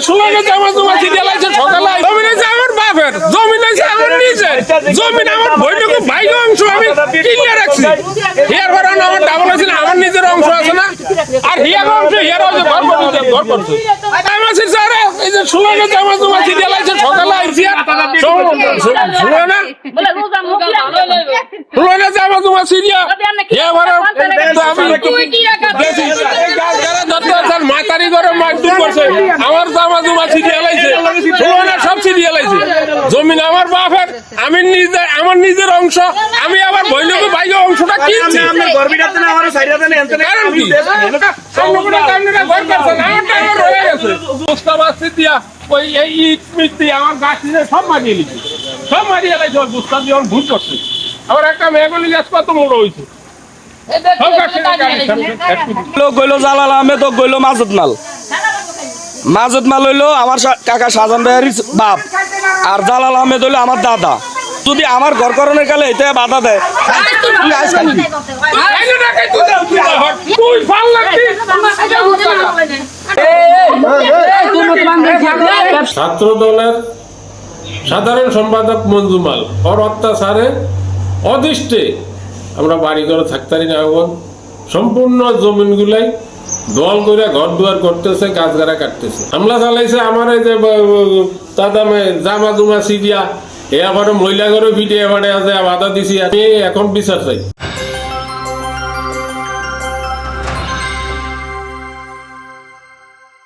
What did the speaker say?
ষোলোটা জামা জমা সিরিয়াল আছে সকালে জমিন আছে আমার বাপের জমিন আছে আমার নিজের জমিন আমার বইটুকু ভাই অংশ আমি কিনে রাখছি হিয়ার ভাড়া আমার ডাবল আছে আমার নিজের অংশ আছে না আর হিয়ার অংশ হিয়ার অংশ ঘর করছে আমার স্যার এই যে ষোলোটা জামা জমা সিরিয়াল আছে সকালে আইছি ষোলোটা জামা জমা সিরিয়াল হিয়ার ভাড়া মাতারি করে মারধর করছে আমার জামা জমা সিরিয়াল আছে ষোলোটা সব সিরিয়াল আছে জমিন আমার বাপের আমি নিজে আমার নিজের অংশ আমি আবার বইলকে বাইরে অংশটা কিনছি কারণ কি ওই এই ইট মিট্টি আমার গাছ সব মারিয়ে নিচ্ছে সব মারিয়ে লাইছে ওর বুঝতে দিয়ে ভুল করছে আবার একটা মেঘলি গাছ কত বড় হয়েছে গইলো জালাল আহমেদ ও গইলো মাজুদ মাল হইলো আমার কাকা শাহজাহান ভাইয়ের বাপ আর জালাল আহমেদ হইলো আমার দাদা যদি আমার ঘর করণের কালে এটা বাধা দেয় ছাত্র দলের সাধারণ সম্পাদক মঞ্জুমাল ওর অত্যাচারে অদৃষ্টে আমরা বাড়ি ঘরে থাকতারি না এখন সম্পূর্ণ জমিনগুলাই দল করে ঘর দুয়ার করতেছে গাছ গাড়া কাটতেছে হামলা চালাইছে আমার এই যে দাদা জামা জুমা সিরিয়া এ আবার মহিলা ঘরে ভিডিও এবারে আছে বাধা দিছি আমি এখন বিচার চাই।